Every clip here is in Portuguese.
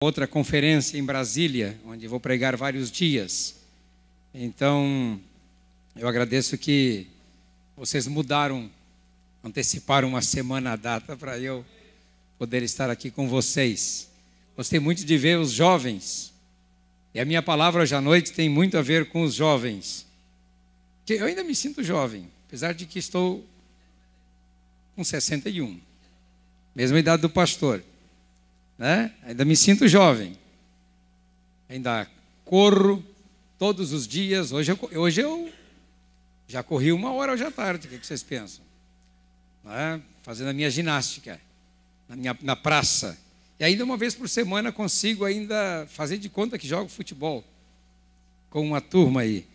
outra conferência em Brasília, onde vou pregar vários dias. Então, eu agradeço que vocês anteciparam uma semana a data para eu poder estar aqui com vocês. Gostei muito de ver os jovens. E a minha palavra hoje à noite tem muito a ver com os jovens. Que eu ainda me sinto jovem, apesar de que estou com 61. Mesma idade do pastor. Né? Ainda me sinto jovem. Ainda corro todos os dias. Hoje eu já corri 1 hora hoje à tarde. O que vocês pensam? Né? Fazendo a minha ginástica na praça. E ainda uma vez por semana consigo ainda fazer de conta que jogo futebol com uma turma aí.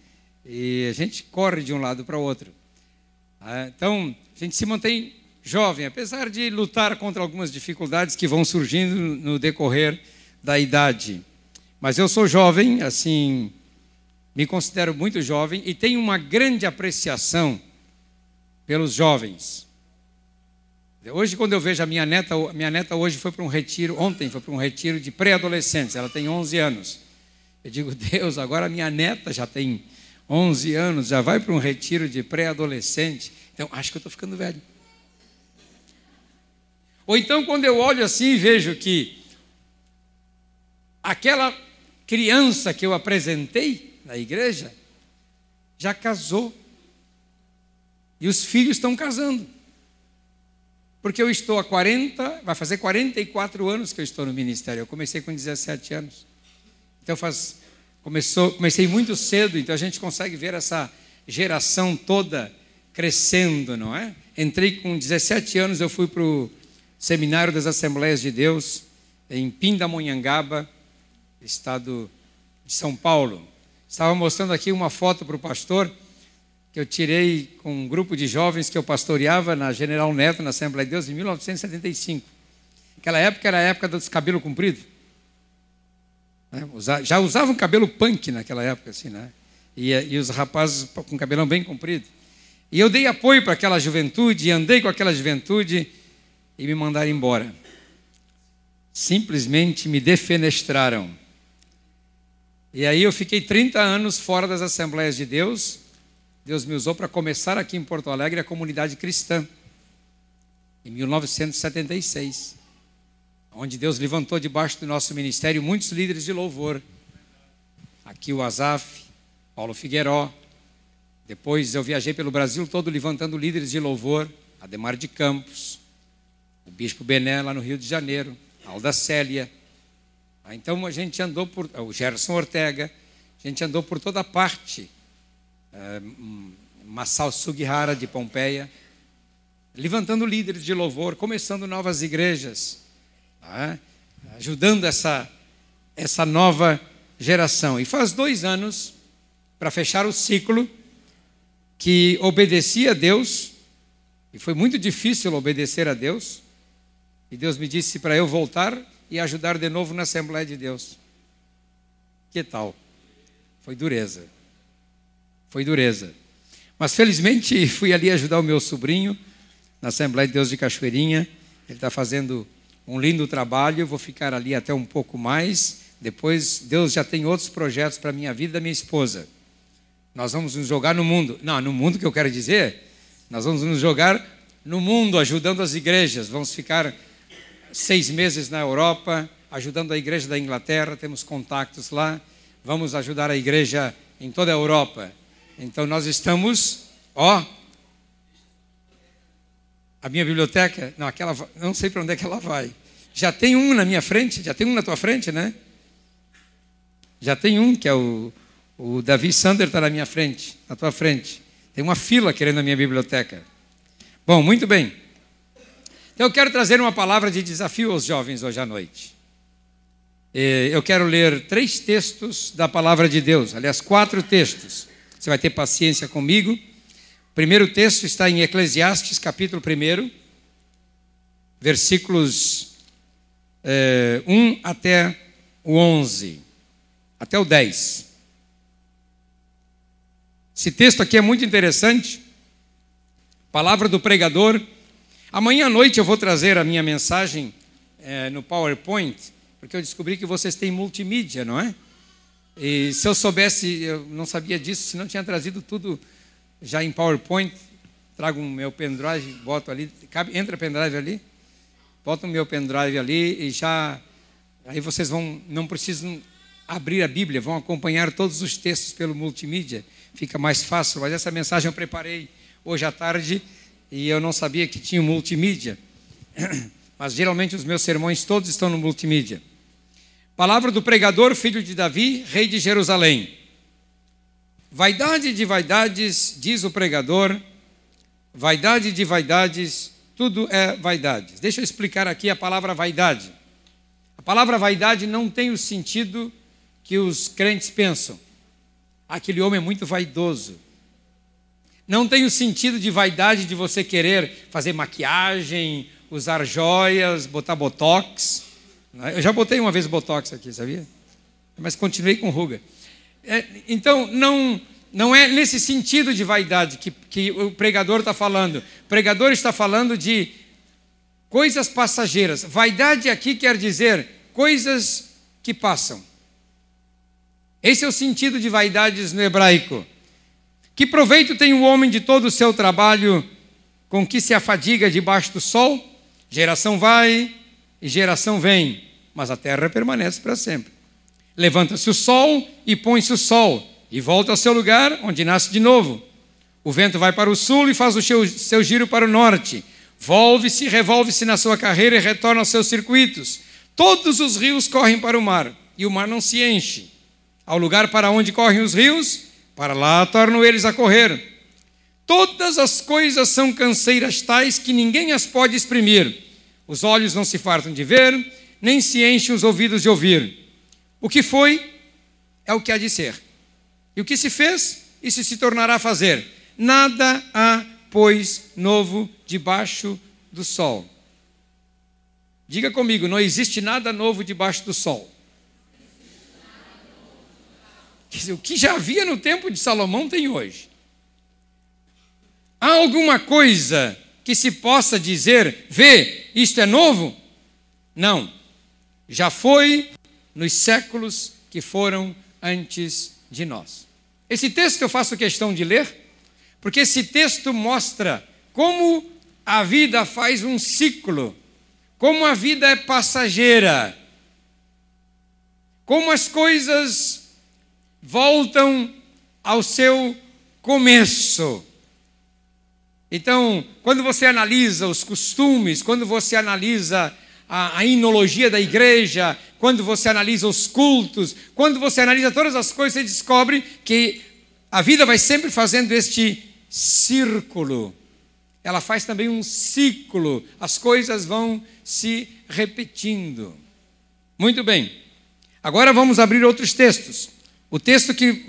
E a gente corre de um lado para o outro. Então, a gente se mantém jovem, apesar de lutar contra algumas dificuldades que vão surgindo no decorrer da idade. Mas eu sou jovem, assim, me considero muito jovem e tenho uma grande apreciação pelos jovens. Hoje, quando eu vejo a minha neta hoje foi para um retiro, ontem foi para um retiro de pré-adolescentes, ela tem 11 anos. Eu digo, Deus, agora a minha neta já tem 11 anos, já vai para um retiro de pré-adolescente. Então, acho que eu estou ficando velho. Ou então, quando eu olho assim e vejo que aquela criança que eu apresentei na igreja já casou. E os filhos estão casando. Porque eu estou vai fazer 44 anos que eu estou no ministério. Eu comecei com 17 anos. Então, comecei muito cedo, então a gente consegue ver essa geração toda crescendo, não é? Entrei com 17 anos, eu fui para o Seminário das Assembleias de Deus, em Pindamonhangaba, estado de São Paulo. Estava mostrando aqui uma foto para o pastor, que eu tirei com um grupo de jovens que eu pastoreava na General Neto, na Assembleia de Deus, em 1975. Aquela época era a época dos cabelos compridos. Já usavam cabelo punk naquela época, assim, né? E os rapazes com cabelão bem comprido. E eu dei apoio para aquela juventude, e andei com aquela juventude, e me mandaram embora. Simplesmente me defenestraram. E aí eu fiquei 30 anos fora das Assembleias de Deus. Deus me usou para começar aqui em Porto Alegre a comunidade cristã, em 1976, onde Deus levantou debaixo do nosso ministério muitos líderes de louvor. Aqui o Azaf, Paulo Figueiró. Depois eu viajei pelo Brasil todo levantando líderes de louvor, Ademar de Campos, o Bispo Bené lá no Rio de Janeiro, Alda Célia. Então a gente andou o Gerson Ortega, a gente andou por toda parte, Massal Sugihara de Pompeia, levantando líderes de louvor, começando novas igrejas, ajudando essa nova geração. E faz 2 anos, para fechar o ciclo, que obedeci a Deus, e foi muito difícil obedecer a Deus, e Deus me disse para eu voltar e ajudar de novo na Assembleia de Deus. Que tal? Foi dureza. Foi dureza. Mas felizmente fui ali ajudar o meu sobrinho na Assembleia de Deus de Cachoeirinha. Ele está fazendo um lindo trabalho. Vou ficar ali até um pouco mais. Depois Deus já tem outros projetos para a minha vida e da minha esposa. Nós vamos nos jogar no mundo. Não, no mundo que eu quero dizer, nós vamos nos jogar no mundo, ajudando as igrejas. Vamos ficar 6 meses na Europa, ajudando a igreja da Inglaterra. Temos contatos lá. Vamos ajudar a igreja em toda a Europa. Então nós estamos, a minha biblioteca, não sei para onde é que ela vai. Já tem um na minha frente, já tem um na tua frente, né? Já tem um, que é o Davi Sander está na minha frente, na tua frente. Tem uma fila querendo a minha biblioteca. Bom, muito bem. Então eu quero trazer uma palavra de desafio aos jovens hoje à noite. Eu quero ler 3 textos da palavra de Deus, aliás, 4 textos. Você vai ter paciência comigo. O primeiro texto está em Eclesiastes, capítulo 1, versículos 1 até o 11, até o 10. Esse texto aqui é muito interessante. Palavra do pregador. Amanhã à noite eu vou trazer a minha mensagem no PowerPoint. porque eu descobri que vocês têm multimídia, não é? E se eu soubesse, eu não sabia disso, senão tinha trazido tudo já em PowerPoint. Trago o meu pendrive, boto ali, entra pendrive ali, boto o meu pendrive ali e já... Aí vocês não precisam abrir a Bíblia, vão acompanhar todos os textos pelo multimídia, fica mais fácil. Mas essa mensagem eu preparei hoje à tarde e eu não sabia que tinha multimídia. Mas geralmente os meus sermões todos estão no multimídia. Palavra do pregador, filho de Davi, rei de Jerusalém. Vaidade de vaidades, diz o pregador, vaidade de vaidades, tudo é vaidade. Deixa eu explicar aqui a palavra vaidade. A palavra vaidade não tem o sentido que os crentes pensam. Aquele homem é muito vaidoso. Não tem o sentido de vaidade de você querer fazer maquiagem, usar joias, botar botox. Eu já botei uma vez botox aqui, sabia? Mas continuei com ruga. Então, não é nesse sentido de vaidade que o pregador está falando. O pregador está falando de coisas passageiras. Vaidade aqui quer dizer coisas que passam. Esse é o sentido de vaidades no hebraico. Que proveito tem o homem de todo o seu trabalho com que se afadiga debaixo do sol? Geração vai e geração vem, mas a terra permanece para sempre. Levanta-se o sol e põe-se o sol, e volta ao seu lugar, onde nasce de novo. O vento vai para o sul e faz o seu giro para o norte. Volve-se, revolve-se na sua carreira e retorna aos seus circuitos. Todos os rios correm para o mar, e o mar não se enche. Ao lugar para onde correm os rios, para lá tornam eles a correr. Todas as coisas são canseiras tais que ninguém as pode exprimir. Os olhos não se fartam de ver, nem se enchem os ouvidos de ouvir. O que foi, é o que há de ser. E o que se fez, isso se tornará a fazer. Nada há, pois, novo debaixo do sol. Diga comigo, não existe nada novo debaixo do sol. O que já havia no tempo de Salomão tem hoje. Há alguma coisa que se possa dizer, vê, isto é novo? Não. Já foi nos séculos que foram antes de nós. Esse texto eu faço questão de ler, porque esse texto mostra como a vida faz um ciclo, como a vida é passageira, como as coisas voltam ao seu começo. Então, quando você analisa os costumes, quando você analisa a inologia da igreja, quando você analisa os cultos, quando você analisa todas as coisas, você descobre que a vida vai sempre fazendo este círculo. Ela faz também um ciclo, as coisas vão se repetindo. Muito bem. Agora vamos abrir outros textos. O texto que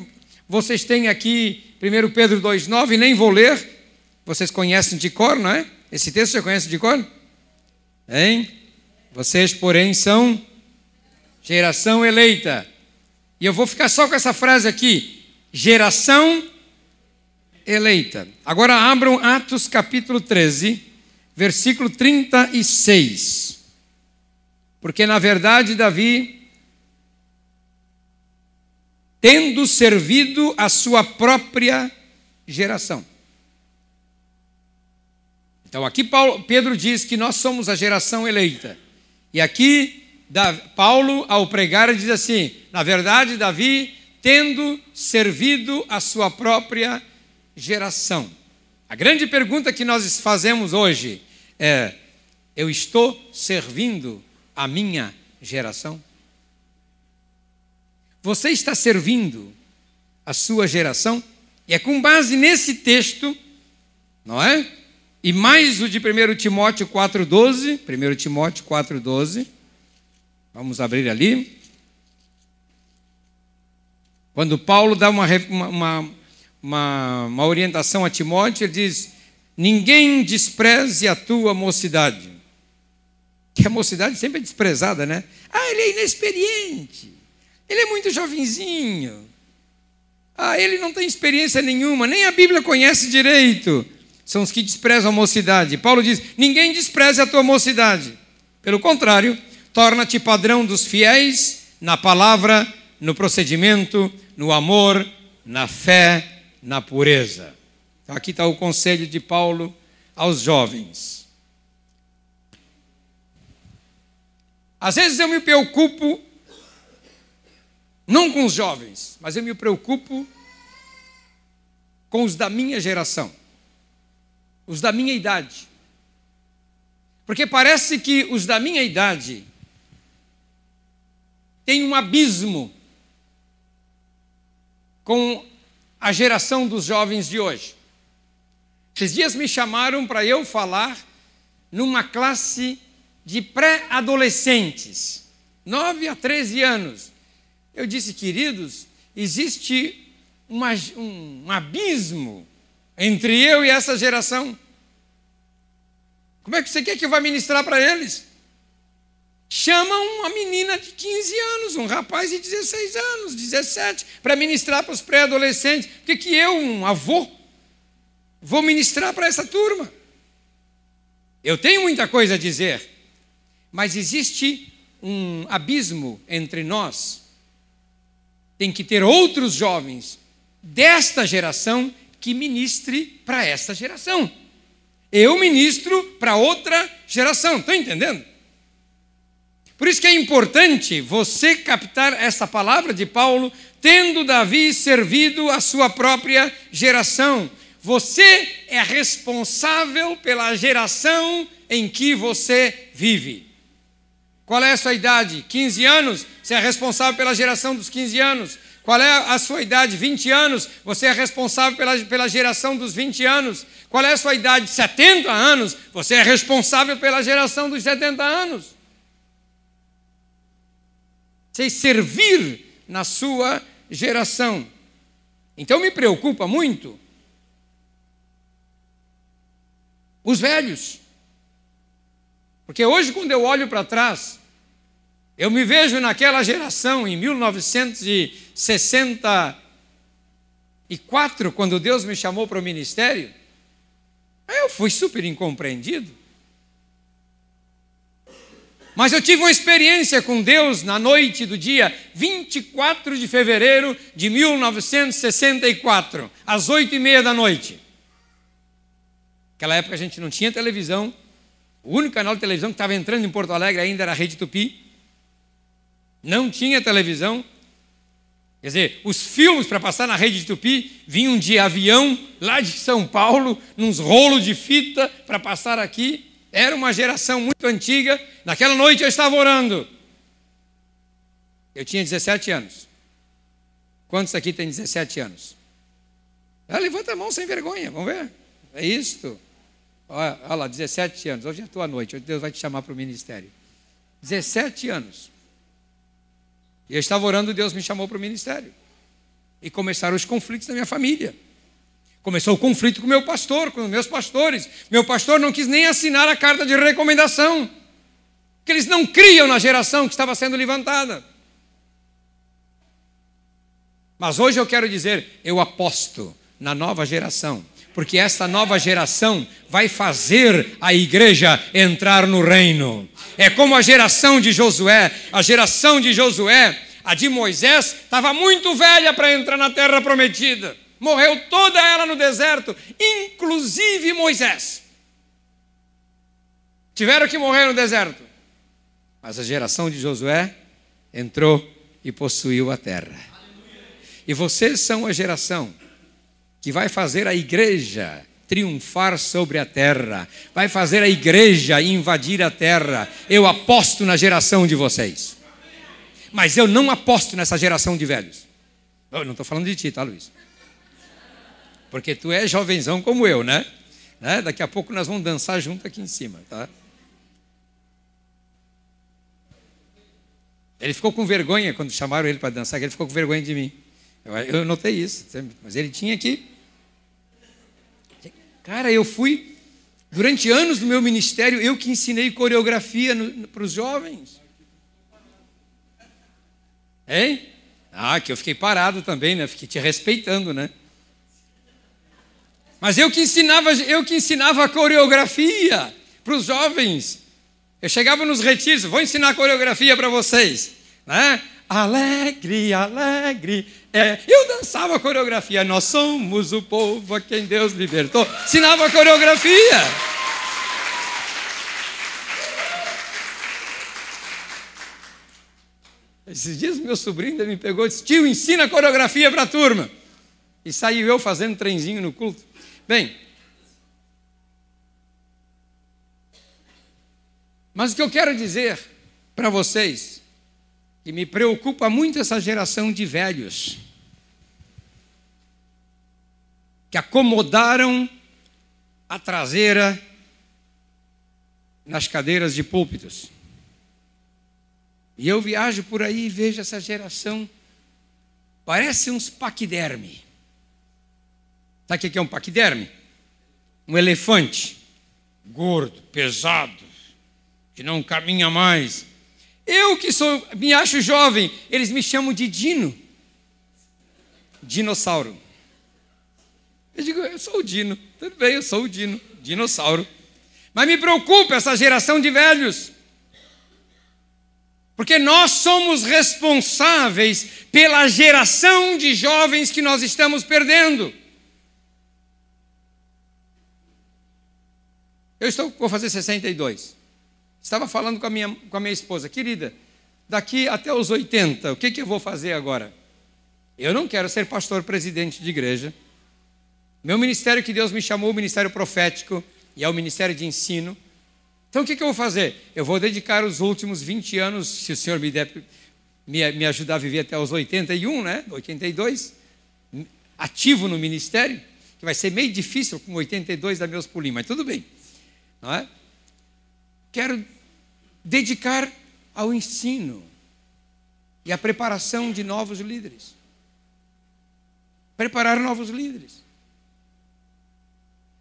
vocês têm aqui, 1 Pedro 2,9, nem vou ler. Vocês conhecem de cor, não é? Esse texto você conhece de cor? Hein? Vocês, porém, são geração eleita. E eu vou ficar só com essa frase aqui. Geração eleita. Agora abram Atos capítulo 13, versículo 36. Porque, na verdade, Davi, tendo servido a sua própria geração. Então aqui Pedro diz que nós somos a geração eleita. E aqui Paulo, ao pregar, diz assim, na verdade, Davi, tendo servido a sua própria geração. A grande pergunta que nós fazemos hoje é, eu estou servindo a minha geração? Você está servindo a sua geração? E é com base nesse texto, não é? E mais o de 1 Timóteo 4,12, 1 Timóteo 4,12, vamos abrir ali. Quando Paulo dá uma orientação a Timóteo, ele diz, ninguém despreze a tua mocidade. Que a mocidade sempre é desprezada, né? Ah, ele é inexperiente, ele é muito jovenzinho, ah, ele não tem experiência nenhuma, nem a Bíblia conhece direito. São os que desprezam a mocidade. Paulo diz, ninguém despreze a tua mocidade. Pelo contrário, torna-te padrão dos fiéis na palavra, no procedimento, no amor, na fé, na pureza. Então, aqui está o conselho de Paulo aos jovens. Às vezes eu me preocupo, não com os jovens, mas eu me preocupo com os da minha geração, os da minha idade. Porque parece que os da minha idade têm um abismo com a geração dos jovens de hoje. Esses dias me chamaram para eu falar numa classe de pré-adolescentes, 9 a 13 anos. Eu disse, queridos, existe um abismo entre eu e essa geração. Como é que você quer que eu vá ministrar para eles? Chamam uma menina de 15 anos, um rapaz de 16 anos, 17, para ministrar para os pré-adolescentes. Por que eu, um avô, vou ministrar para essa turma? Eu tenho muita coisa a dizer, mas existe um abismo entre nós. Tem que ter outros jovens desta geração que ministre para esta geração. Eu ministro para outra geração, estão entendendo? Por isso que é importante você captar essa palavra de Paulo, tendo Davi servido a sua própria geração. Você é responsável pela geração em que você vive. Qual é a sua idade? 15 anos? Você é responsável pela geração dos 15 anos. Qual é a sua idade? 20 anos? Você é responsável pela geração dos 20 anos. Qual é a sua idade? 70 anos? Você é responsável pela geração dos 70 anos. Você servir na sua geração. Então me preocupa muito os velhos. Porque hoje, quando eu olho para trás, eu me vejo naquela geração, em 1964, quando Deus me chamou para o ministério, eu fui super incompreendido. Mas eu tive uma experiência com Deus na noite do dia 24 de fevereiro de 1964, às 8h30 da noite. Naquela época a gente não tinha televisão. O único canal de televisão que estava entrando em Porto Alegre ainda era a Rede Tupi. Não tinha televisão. Quer dizer, os filmes para passar na Rede Tupi vinham de avião lá de São Paulo, nos rolos de fita para passar aqui. Era uma geração muito antiga. Naquela noite eu estava orando. Eu tinha 17 anos. Quantos aqui têm 17 anos? Levanta a mão sem vergonha, vamos ver. É isto. Olha lá, 17 anos. Hoje é a tua noite. Hoje Deus vai te chamar para o ministério. 17 anos. E eu estava orando, Deus me chamou para o ministério. E começaram os conflitos na minha família. Começou o conflito com o meu pastor, com os meus pastores. Meu pastor não quis nem assinar a carta de recomendação. Porque eles não criam na geração que estava sendo levantada. Mas hoje eu quero dizer, eu aposto na nova geração. Porque esta nova geração vai fazer a igreja entrar no reino. É como a geração de Josué. A geração de Josué, a de Moisés, estava muito velha para entrar na terra prometida. Morreu toda ela no deserto, inclusive Moisés. Tiveram que morrer no deserto. Mas a geração de Josué entrou e possuiu a terra. E vocês são a geração que vai fazer a igreja triunfar sobre a terra, vai fazer a igreja invadir a terra. Eu aposto na geração de vocês, mas eu não aposto nessa geração de velhos. Eu não estou falando de ti, tá, Luiz? Porque tu é jovenzão como eu, né? Daqui a pouco nós vamos dançar junto aqui em cima, tá? Ele ficou com vergonha quando chamaram ele para dançar, ele ficou com vergonha de mim. Eu notei isso, mas ele tinha que... Cara, eu fui, durante anos do meu ministério, eu que ensinei coreografia para os jovens. Hein? Que eu fiquei parado também, né? Fiquei te respeitando, né? Mas eu que ensinava a coreografia para os jovens. Eu chegava nos retiros, vou ensinar coreografia para vocês, né? Alegre, alegre. Eu dançava a coreografia. Nós somos o povo a quem Deus libertou. Ensinava a coreografia. Esses dias meu sobrinho ainda me pegou e disse: tio, ensina a coreografia para a turma. E saiu eu fazendo trenzinho no culto. Bem, mas o que eu quero dizer para vocês, que me preocupa muito essa geração de velhos, que acomodaram a traseira nas cadeiras de púlpitos. E eu viajo por aí e vejo essa geração, parece uns paquiderme. Sabe o que é um paquiderme? Um elefante, gordo, pesado, que não caminha mais. Eu que me acho jovem, eles me chamam de Dino. Dinossauro. Eu digo, eu sou o Dino. Tudo bem, eu sou o Dino, dinossauro. Mas me preocupa essa geração de velhos. Porque nós somos responsáveis pela geração de jovens que nós estamos perdendo. Vou fazer 62. Estava falando com a minha esposa, querida, daqui até os 80, o que eu vou fazer agora? Eu não quero ser pastor presidente de igreja. Meu ministério que Deus me chamou, o ministério profético, e é o ministério de ensino. Então o que eu vou fazer? Eu vou dedicar os últimos 20 anos, se o Senhor me ajudar a viver até os 81, né? 82, ativo no ministério, que vai ser meio difícil com 82 dar meus pulinhos, mas tudo bem. Não é? Quero dedicar ao ensino e à preparação de novos líderes. Preparar novos líderes.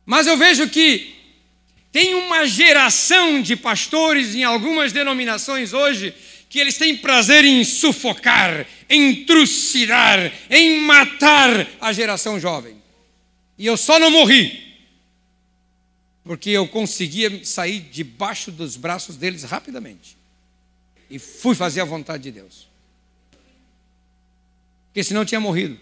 Mas eu vejo que tem uma geração de pastores em algumas denominações hoje que eles têm prazer em sufocar, em trucidar, em matar a geração jovem. E eu só não morri porque eu conseguia sair debaixo dos braços deles rapidamente. E fui fazer a vontade de Deus. Porque senão eu tinha morrido.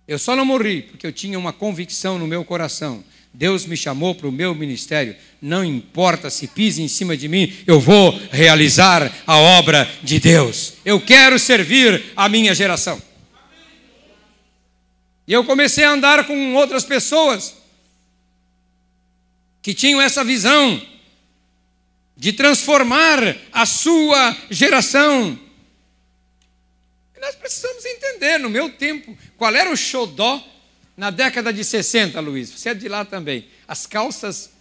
Eu só não morri porque eu tinha uma convicção no meu coração. Deus me chamou para o meu ministério. Não importa se pise em cima de mim, eu vou realizar a obra de Deus. Eu quero servir a minha geração. E eu comecei a andar com outras pessoas que tinham essa visão de transformar a sua geração. E nós precisamos entender, no meu tempo, qual era o xodó na década de 60, Luiz. Você é de lá também. As calças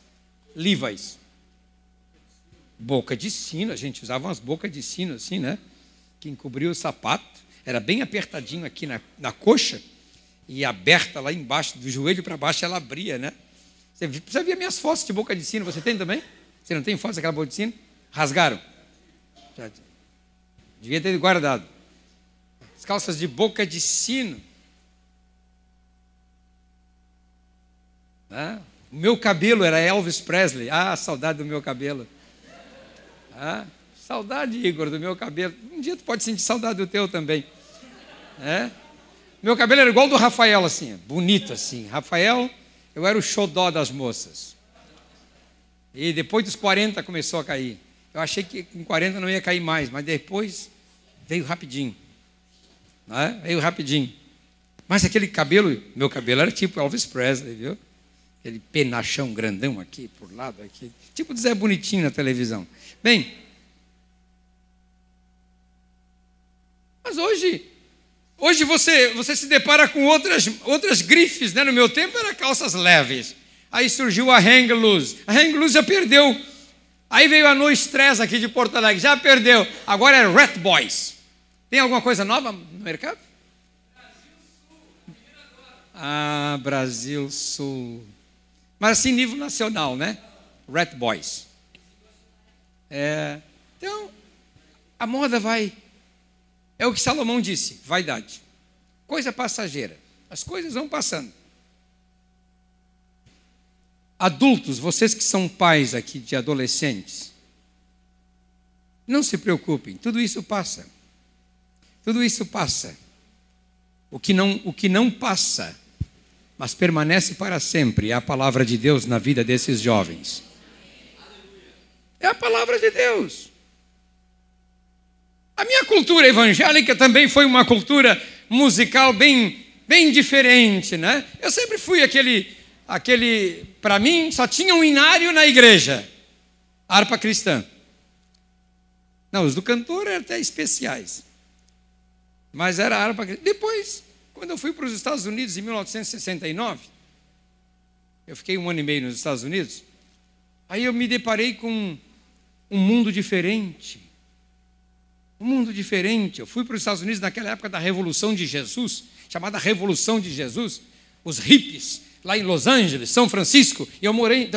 Levi's. Boca de sino, a gente usava umas bocas de sino assim, né? Que encobriu o sapato. Era bem apertadinho aqui na coxa e aberta lá embaixo, do joelho para baixo ela abria, né? Você via minhas fotos de boca de sino, você tem também? Você não tem fotos daquela boca de sino? Rasgaram? Já devia ter guardado. As calças de boca de sino. Ah, o meu cabelo era Elvis Presley. Ah, saudade do meu cabelo. Ah, saudade, Igor, do meu cabelo. Um dia tu pode sentir saudade do teu também. É? Meu cabelo era igual ao do Rafael, assim, bonito assim. Rafael, eu era o xodó das moças. E depois dos 40 começou a cair. Eu achei que com 40 não ia cair mais, mas depois veio rapidinho. Não é? Veio rapidinho. Mas aquele cabelo, meu cabelo era tipo Elvis Presley, viu? Aquele penachão grandão aqui, por lado aqui. Tipo de Zé Bonitinho na televisão. Bem, mas hoje você se depara com outras grifes, né? No meu tempo era calças leves. Aí surgiu a Hang Loose. A Hang Loose já perdeu. Aí veio a No Stress aqui de Porto Alegre, já perdeu. Agora é Rat Boys. Tem alguma coisa nova no mercado? Ah, Brasil Sul. Mas assim, nível nacional, né? Rat Boys. Então, a moda vai... É o que Salomão disse, vaidade. Coisa passageira. As coisas vão passando. Adultos, vocês que são pais aqui de adolescentes, não se preocupem, tudo isso passa. Tudo isso passa. O que não passa, mas permanece para sempre, é a palavra de Deus na vida desses jovens. É a palavra de Deus. A minha cultura evangélica também foi uma cultura musical bem diferente, né? Eu sempre fui aquele, para mim, só tinha um inário na igreja, harpa cristã. Não, os do cantor eram até especiais, mas era harpa cristã. Depois, quando eu fui para os Estados Unidos em 1969, eu fiquei 1 ano e meio nos Estados Unidos, aí eu me deparei com um mundo diferente. Um mundo diferente. Eu fui para os Estados Unidos naquela época da Revolução de Jesus, chamada Revolução de Jesus, os hippies, lá em Los Angeles, São Francisco, e eu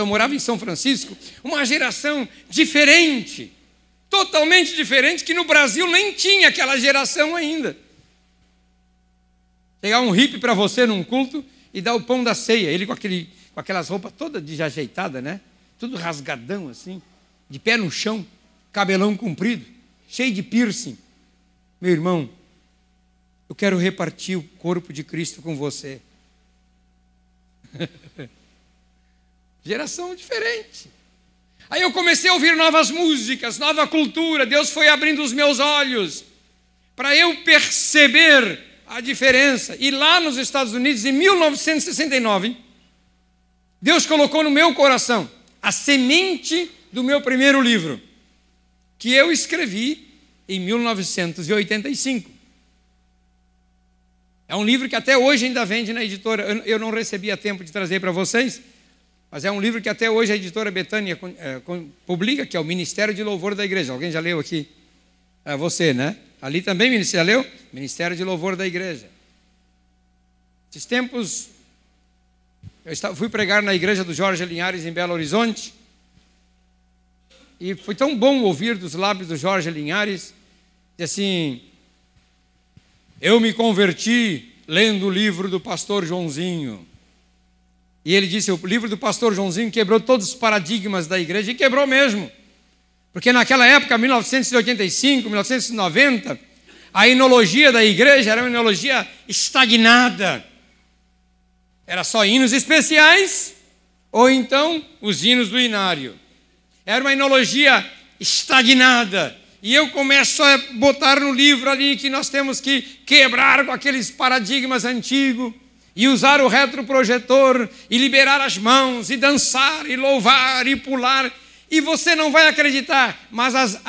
morava em São Francisco, uma geração diferente, totalmente diferente, que no Brasil nem tinha aquela geração ainda. Chegar um hippie para você num culto e dar o pão da ceia, ele com aquelas roupas todas desajeitadas, né? Tudo rasgadão assim, de pé no chão, cabelão comprido, cheio de piercing. Meu irmão, eu quero repartir o corpo de Cristo com você. Geração diferente. Aí eu comecei a ouvir novas músicas, nova cultura. Deus foi abrindo os meus olhos para eu perceber a diferença. E lá nos Estados Unidos, em 1969, Deus colocou no meu coração a semente do meu primeiro livro, que eu escrevi em 1985. É um livro que até hoje ainda vende na editora. Eu não recebia tempo de trazer para vocês, mas é um livro que até hoje a editora Betânia publica, que é o Ministério de Louvor da Igreja. Alguém já leu aqui? É você, né? Ali também já leu? Ministério de Louvor da Igreja. Esses tempos, fui pregar na igreja do Jorge Linhares em Belo Horizonte, e foi tão bom ouvir dos lábios do Jorge Linhares, assim, eu me converti lendo o livro do pastor Joãozinho. E ele disse, o livro do pastor Joãozinho quebrou todos os paradigmas da igreja, e quebrou mesmo. Porque naquela época, 1985, 1990, a enologia da igreja era uma enologia estagnada. Era só hinos especiais, ou então os hinos do inário. Era uma enologia estagnada. E eu começo a botar no livro ali que nós temos que quebrar com aqueles paradigmas antigos e usar o retroprojetor e liberar as mãos e dançar e louvar e pular. E você não vai acreditar, mas as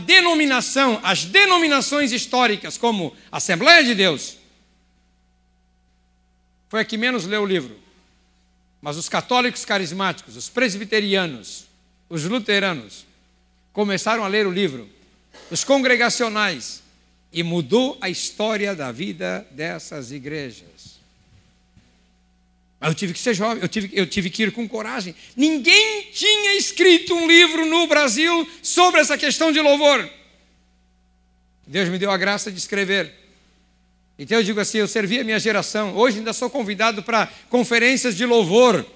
denominações históricas, como Assembleia de Deus, foi a que menos leu o livro. Mas os católicos carismáticos, os presbiterianos, os luteranos, começaram a ler o livro. Os congregacionais, e mudou a história da vida dessas igrejas. Mas eu tive que ser jovem, eu tive que ir com coragem. Ninguém tinha escrito um livro no Brasil sobre essa questão de louvor. Deus me deu a graça de escrever. Então eu digo assim, eu servi a minha geração. Hoje ainda sou convidado para conferências de louvor.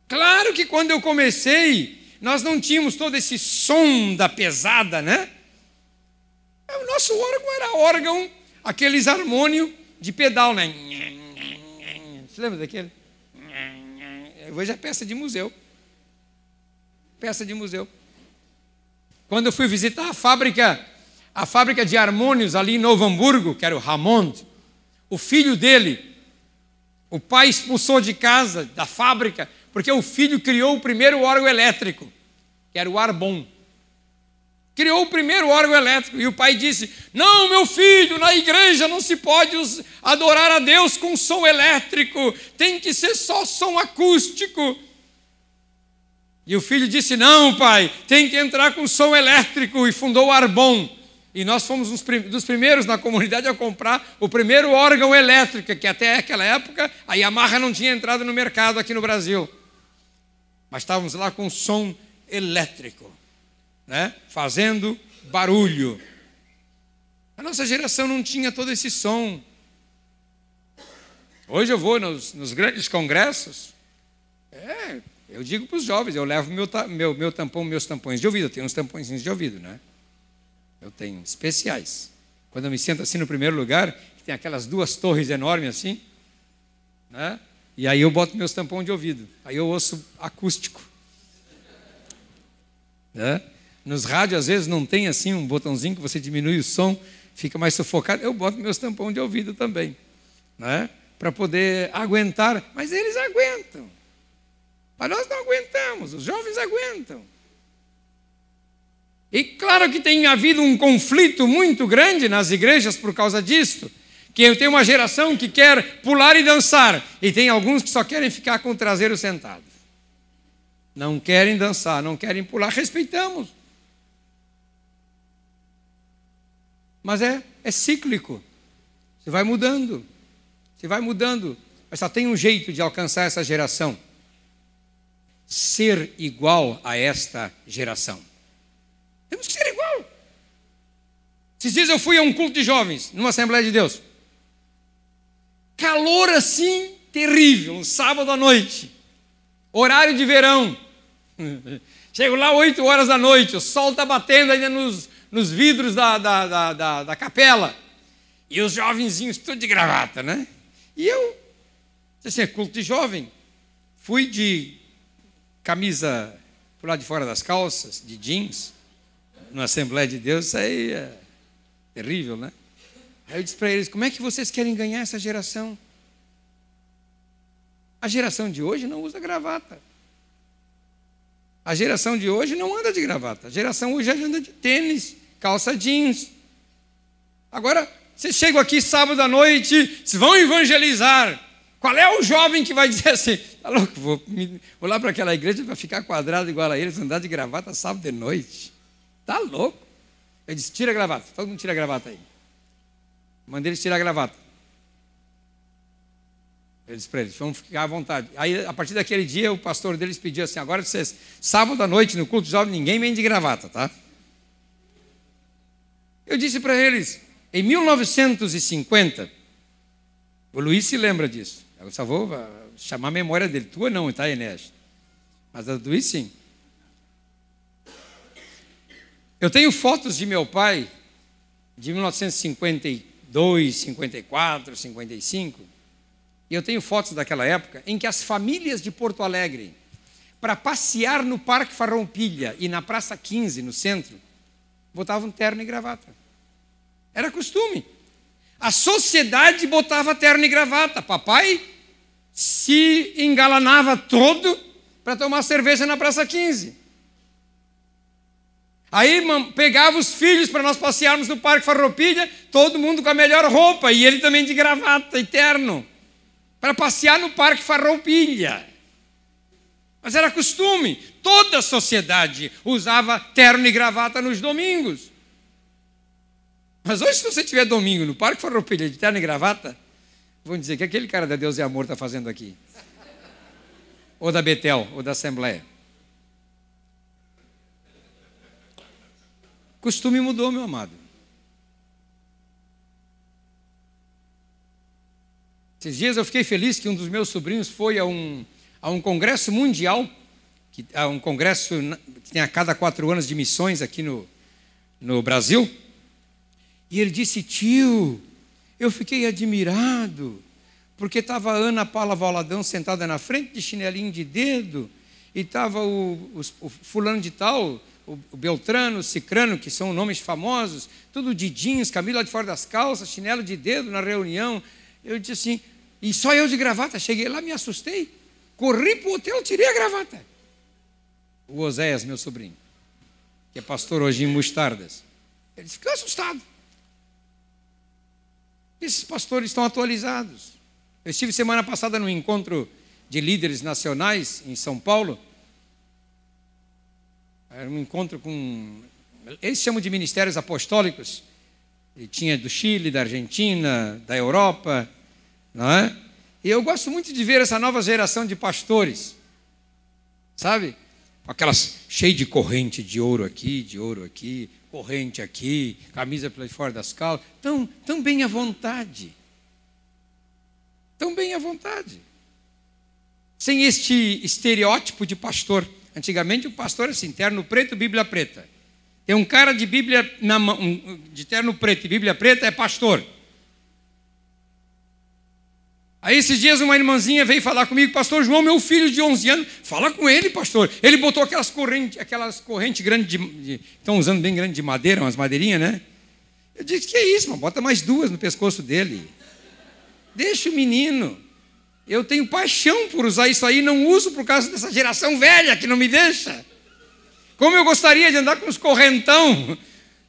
Claro que quando eu comecei, nós não tínhamos todo esse som da pesada, né? O nosso órgão era órgão, aqueles harmônios de pedal, né? Você lembra daquele? Hoje é peça de museu. Peça de museu. Quando eu fui visitar a fábrica de harmônios ali em Novo Hamburgo, que era o Hammond, o filho dele, o pai expulsou de casa, da fábrica, porque o filho criou o primeiro órgão elétrico, que era o Arbon. Criou o primeiro órgão elétrico. E o pai disse, não, meu filho, na igreja não se pode adorar a Deus com som elétrico. Tem que ser só som acústico. E o filho disse, não, pai, tem que entrar com som elétrico. E fundou o Arbon. E nós fomos dos primeiros na comunidade a comprar o primeiro órgão elétrico, que até aquela época a Yamaha não tinha entrado no mercado aqui no Brasil. Mas estávamos lá com som elétrico, né? Fazendo barulho. A nossa geração não tinha todo esse som. Hoje eu vou nos grandes congressos, Eu digo para os jovens, eu levo meu tampão, meus tampões de ouvido. Eu tenho uns tampõezinhos de ouvido, né? Eu tenho especiais. Quando eu me sento assim no primeiro lugar, que tem aquelas duas torres enormes assim, né? E aí eu boto meus tampões de ouvido. Aí eu ouço acústico, né? Nos rádios, às vezes, não tem assim um botãozinho que você diminui o som, fica mais sufocado. Eu boto meus tampões de ouvido também, né? Para poder aguentar. Mas eles aguentam. Mas nós não aguentamos, os jovens aguentam. E claro que tem havido um conflito muito grande nas igrejas por causa disto. Que eu tenho uma geração que quer pular e dançar, e tem alguns que só querem ficar com o traseiro sentado. Não querem dançar, não querem pular, respeitamos. Mas é cíclico. Você vai mudando. Mas só tem um jeito de alcançar essa geração. Ser igual a esta geração. Temos que ser igual. Esses dias eu fui a um culto de jovens, numa Assembleia de Deus. Calor assim, terrível, um sábado à noite. Horário de verão. Chego lá 8 horas da noite, o sol está batendo ainda nos vidros da capela. E os jovenzinhos tudo de gravata, né? E eu, assim, é culto de jovem. Fui de camisa por lá de fora das calças, de jeans, na Assembleia de Deus, isso aí é terrível, né? Aí eu disse para eles, como é que vocês querem ganhar essa geração? A geração de hoje não usa gravata. A geração de hoje não anda de gravata. A geração hoje anda de tênis, calça jeans. Agora, vocês chegam aqui sábado à noite, vocês vão evangelizar. Qual é o jovem que vai dizer assim, tá louco, vou lá para aquela igreja para ficar quadrado igual a eles, andar de gravata sábado de noite. Tá louco? Eu disse, tira a gravata. Todo mundo tira a gravata aí. Mandei eles tirar a gravata. Eu disse para eles, vamos ficar à vontade. Aí, a partir daquele dia, o pastor deles pediu assim, agora vocês, sábado à noite, no culto de jovem, ninguém vem de gravata, tá? Eu disse para eles, em 1950, o Luiz se lembra disso. Eu só vou chamar a memória dele. Tua não, tá, Enéas? Mas a do Luiz, sim. Eu tenho fotos de meu pai, de 1952, 54, 55, e eu tenho fotos daquela época em que as famílias de Porto Alegre, para passear no Parque Farroupilha e na Praça 15, no centro, botavam terno e gravata. Era costume. A sociedade botava terno e gravata. Papai se engalanava todo para tomar cerveja na Praça 15. Aí pegava os filhos para nós passearmos no Parque Farroupilha, todo mundo com a melhor roupa, e ele também de gravata e terno, para passear no Parque Farroupilha. Mas era costume, toda a sociedade usava terno e gravata nos domingos. Mas hoje, se você tiver domingo no Parque Farroupilha de terno e gravata, vão dizer que aquele cara da Deus e Amor está fazendo aqui. Ou da Betel, ou da Assembleia. Costume mudou, meu amado. Esses dias eu fiquei feliz que um dos meus sobrinhos foi a um congresso mundial, a um congresso que tem a cada 4 anos de missões aqui no Brasil. E ele disse, tio, eu fiquei admirado, porque estava a Ana Paula Valadão sentada na frente de chinelinho de dedo, e estava o fulano de tal, o Beltrano, o Cicrano, que são nomes famosos, tudo de jeans, camisa de fora das calças, chinelo de dedo na reunião. Eu disse assim, e só eu de gravata. Cheguei lá, me assustei, corri para o hotel, tirei a gravata. O Oséias, meu sobrinho, que é pastor hoje em Mostardas, ele ficou assustado. Esses pastores estão atualizados. Eu estive semana passada num encontro de líderes nacionais em São Paulo. Era um encontro com... Eles chamam de ministérios apostólicos. E tinha do Chile, da Argentina, da Europa, não é? E eu gosto muito de ver essa nova geração de pastores, sabe? Aquelas cheias de corrente de ouro aqui, corrente aqui, camisa pela fora das calças, tão bem à vontade. Tão bem à vontade. sem este estereótipo de pastor. Antigamente o pastor assim, terno preto, Bíblia preta. Tem um cara de Bíblia na mão, de terno preto e Bíblia preta, é pastor. Aí esses dias uma irmãzinha veio falar comigo, pastor João, meu filho de 11 anos, fala com ele, pastor. Ele botou aquelas correntes grandes, estão usando bem grande de madeira, umas madeirinhas, né? Eu disse, que é isso, mano? Bota mais 2 no pescoço dele. Deixa o menino. Eu tenho paixão por usar isso aí, não uso por causa dessa geração velha que não me deixa. Como eu gostaria de andar com uns correntão,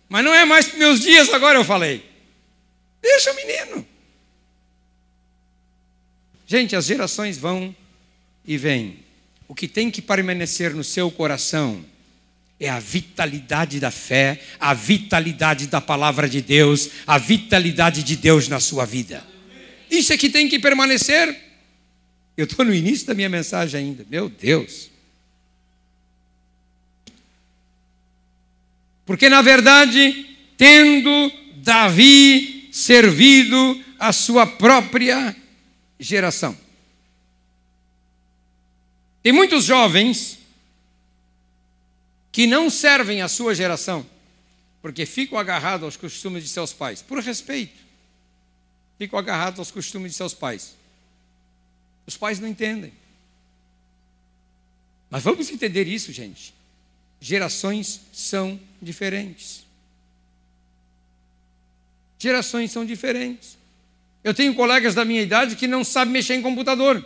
mas não é mais para meus dias agora, eu falei. Deixa o menino. Gente, as gerações vão e vêm. O que tem que permanecer no seu coração é a vitalidade da fé, a vitalidade da palavra de Deus, a vitalidade de Deus na sua vida. Isso é que tem que permanecer. Eu estou no início da minha mensagem ainda. Meu Deus. Porque, na verdade, tendo Davi servido a sua própria geração. Tem muitos jovens que não servem a sua geração, porque ficam agarrados aos costumes de seus pais, por respeito. Ficam agarrados aos costumes de seus pais. Os pais não entendem. Mas vamos entender isso, gente. Gerações são diferentes. Gerações são diferentes. Eu tenho colegas da minha idade que não sabem mexer em computador.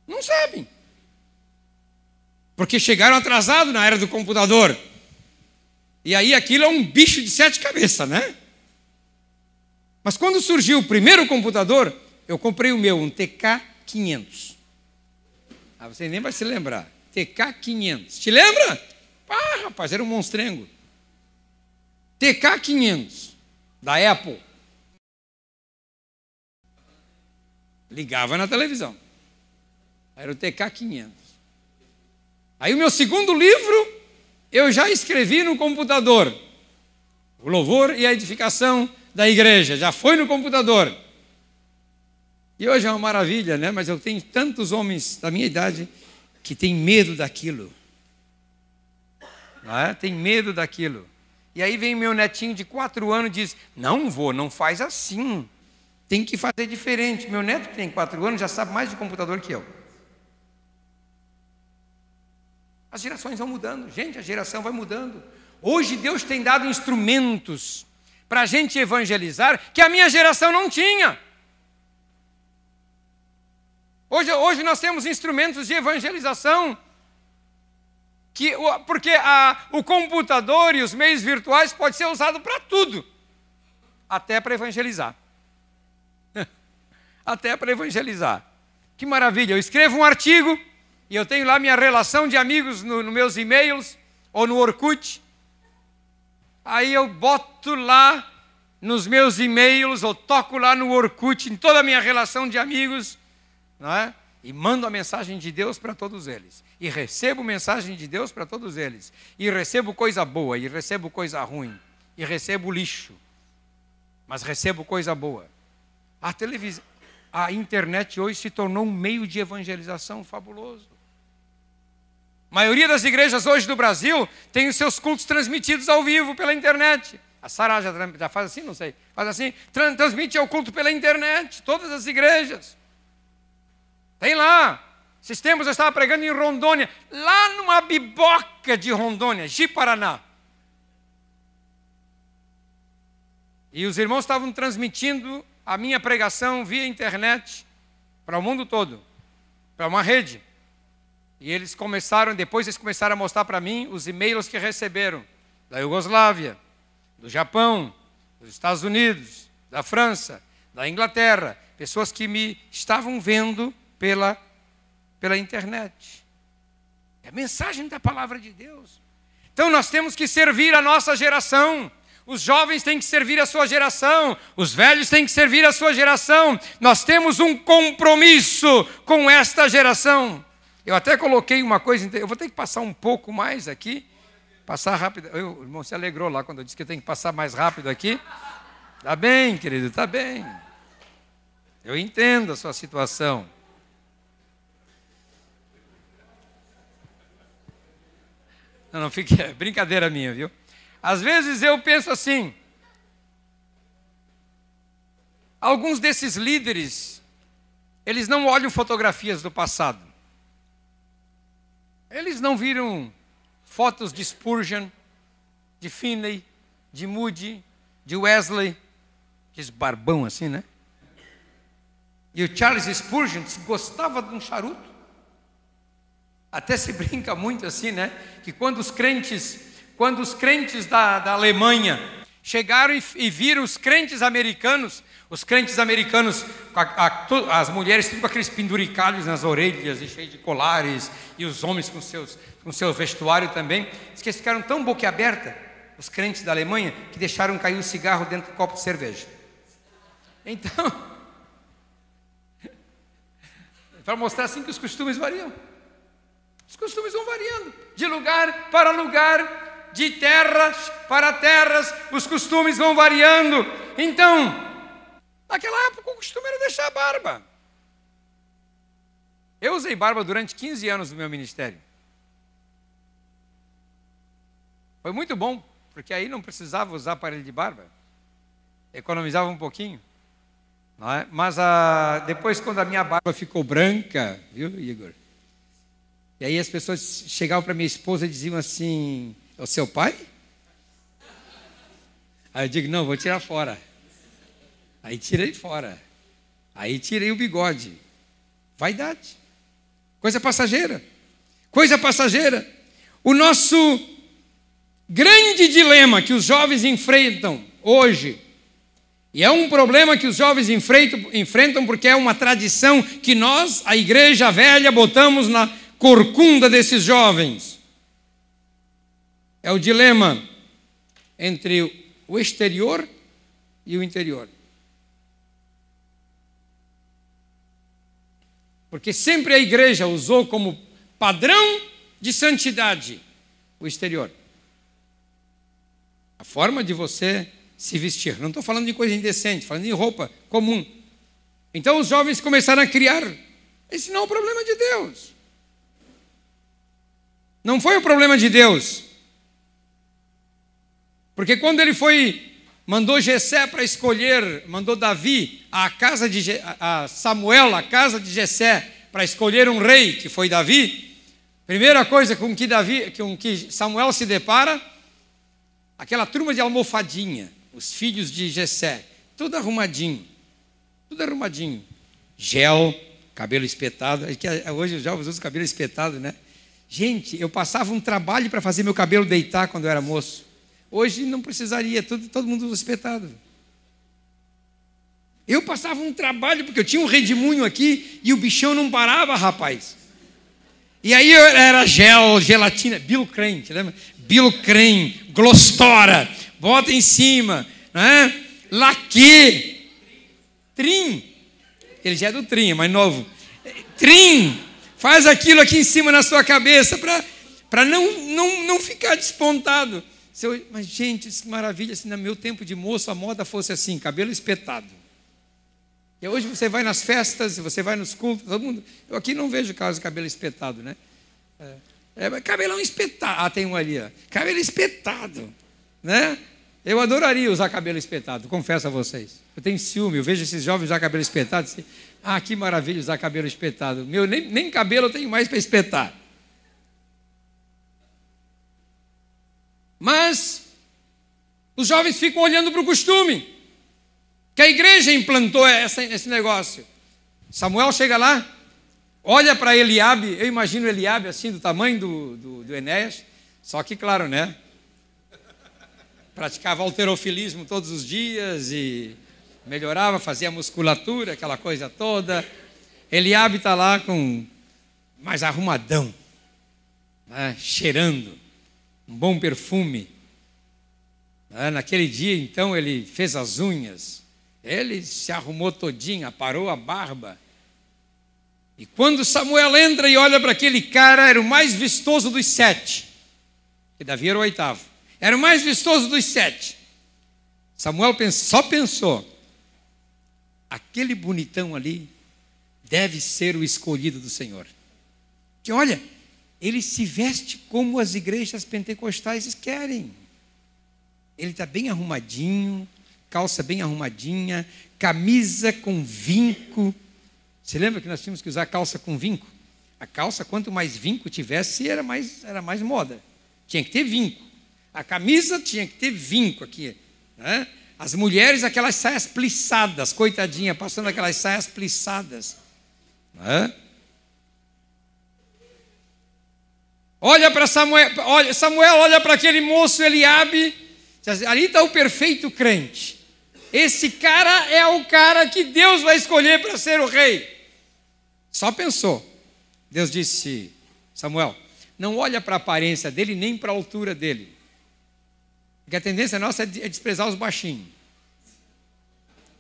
Não sabem. Porque chegaram atrasados na era do computador. E aí aquilo é um bicho de 7 cabeças, né? Mas quando surgiu o primeiro computador, eu comprei o meu, um TK500. Ah, você nem vai se lembrar. TK500. Te lembra? Ah, rapaz, era um monstrengo. TK500, da Apple. Ligava na televisão. Era o TK500. Aí o meu segundo livro, eu já escrevi no computador. O louvor e a edificação da igreja. Já foi no computador. E hoje é uma maravilha, né? Mas eu tenho tantos homens da minha idade que têm medo daquilo. Não é? Tem medo daquilo. E aí vem meu netinho de 4 anos e diz, não vou, não faz assim. Tem que fazer diferente. Meu neto que tem 4 anos já sabe mais de computador que eu. As gerações vão mudando. Gente, a geração vai mudando. Hoje Deus tem dado instrumentos para a gente evangelizar que a minha geração não tinha. Hoje nós temos instrumentos de evangelização porque o computador e os meios virtuais podem ser usados para tudo. Até para evangelizar. Até para evangelizar. Que maravilha, eu escrevo um artigo e eu tenho lá minha relação de amigos nos meus e-mails ou no Orkut. Aí eu boto lá nos meus e-mails ou toco lá no Orkut, em toda a minha relação de amigos, não é? E mando a mensagem de Deus para todos eles. E recebo mensagem de Deus para todos eles. E recebo coisa boa, e recebo coisa ruim. E recebo lixo. Mas recebo coisa boa. A internet hoje se tornou um meio de evangelização fabuloso. A maioria das igrejas hoje do Brasil tem os seus cultos transmitidos ao vivo pela internet. A Sara já faz assim, não sei. Faz assim, transmite o culto pela internet. Todas as igrejas. Tem lá. Esses tempos eu estava pregando em Rondônia. Lá numa biboca de Rondônia, Ji-Paraná. E os irmãos estavam transmitindo a minha pregação via internet para o mundo todo. Para uma rede. E depois eles começaram a mostrar para mim os e-mails que receberam. Da Iugoslávia, do Japão, dos Estados Unidos, da França, da Inglaterra. Pessoas que me estavam vendo pela internet. É a mensagem da palavra de Deus. Então nós temos que servir a nossa geração. Os jovens têm que servir a sua geração. Os velhos têm que servir a sua geração. Nós temos um compromisso com esta geração. Eu até coloquei uma coisa, eu vou ter que passar um pouco mais aqui. Passar rápido. O irmão se alegrou lá quando eu disse que eu tenho que passar mais rápido aqui. Tá bem, querido, tá bem. Eu entendo a sua situação. Não, fique, é brincadeira minha, viu? Às vezes eu penso assim, alguns desses líderes, eles não olham fotografias do passado. Eles não viram fotos de Spurgeon, de Finney, de Moody, de Wesley, aqueles barbão assim, né? E o Charles Spurgeon gostava de um charuto. Até se brinca muito assim, né? Que quando os crentes da Alemanha chegaram e viram os crentes americanos as mulheres tudo com aqueles penduricalhos nas orelhas e cheios de colares, e os homens com seu vestuário também, diz que eles ficaram tão boquiaberta, os crentes da Alemanha, que deixaram cair o cigarro dentro do copo de cerveja. Então, para mostrar assim que os costumes variam. Os costumes vão variando, de lugar para lugar, de terras para terras, os costumes vão variando. Então, naquela época o costume era deixar a barba. Eu usei barba durante 15 anos no meu ministério. Foi muito bom, porque aí não precisava usar aparelho de barba. Economizava um pouquinho. Não é? Mas depois, quando a minha barba ficou branca, viu, Igor? E aí as pessoas chegavam para minha esposa e diziam assim: é o seu pai? Aí eu digo: não, vou tirar fora. Aí tirei fora. Aí tirei o bigode. Vaidade. Coisa passageira. Coisa passageira. O nosso grande dilema que os jovens enfrentam hoje, e é um problema que os jovens enfrentam porque é uma tradição que nós, a igreja velha, botamos na corcunda desses jovens. É o dilema entre o exterior e o interior. Porque sempre a igreja usou como padrão de santidade o exterior. A forma de você se vestir. Não estou falando de coisa indecente, falando de roupa comum. Então os jovens começaram a criar. Esse não é o problema de Deus. Não foi o problema de Deus. Porque quando ele mandou Jessé para escolher, mandou Davi a Samuel, a casa de Jessé, para escolher um rei, que foi Davi, primeira coisa com que Samuel se depara, aquela turma de almofadinha, os filhos de Jessé, tudo arrumadinho, gel, cabelo espetado, hoje os jovens usam cabelo espetado, né? Gente, eu passava um trabalho para fazer meu cabelo deitar quando eu era moço. Hoje não precisaria, todo mundo usa espetado. Eu passava um trabalho, porque eu tinha um redemoinho aqui e o bichão não parava, rapaz. E aí era gelatina, Bilocrem, lembra? Bilocrem, Glostora, bota em cima, né? Laque, Trim, ele já é do Trim, é mais novo. Trim, faz aquilo aqui em cima na sua cabeça para não ficar despontado. Mas, gente, que maravilha, se no meu tempo de moço a moda fosse assim, cabelo espetado. E hoje você vai nas festas, você vai nos cultos, todo mundo... Eu aqui não vejo caso de cabelo espetado, né? Cabelão espetado. Tem um ali, ó. Cabelo espetado, né? Eu adoraria usar cabelo espetado, confesso a vocês. Eu tenho ciúme, eu vejo esses jovens usar cabelo espetado, assim, que maravilha usar cabelo espetado. Meu, nem cabelo eu tenho mais para espetar. Mas os jovens ficam olhando para o costume, que a igreja implantou esse negócio. Samuel chega lá, olha para Eliabe, eu imagino Eliabe assim, do tamanho do Enéas, só que, claro, né? Praticava halterofilismo todos os dias e melhorava, fazia musculatura, aquela coisa toda. Eliabe está lá mais arrumadão, né? Cheirando um bom perfume. Naquele dia, então, ele fez as unhas, ele se arrumou todinho, aparou a barba. E quando Samuel entra e olha para aquele cara, era o mais vistoso dos 7, que Davi era o 8º, era o mais vistoso dos 7. Samuel só pensou: aquele bonitão ali deve ser o escolhido do Senhor. Que olha, ele se veste como as igrejas pentecostais querem. Ele está bem arrumadinho, calça bem arrumadinha, camisa com vinco. Você lembra que nós tínhamos que usar calça com vinco? A calça, quanto mais vinco tivesse, era mais moda. Tinha que ter vinco. A camisa tinha que ter vinco aqui, né? As mulheres, aquelas saias plissadas, coitadinha, passando aquelas saias plissadas, né? Olha para Samuel, olha para aquele moço Eliabe, ali está o perfeito crente. Esse cara é o cara que Deus vai escolher para ser o rei. Só pensou. Deus disse: Samuel, não olha para a aparência dele, nem para a altura dele. Porque a tendência nossa é desprezar os baixinhos.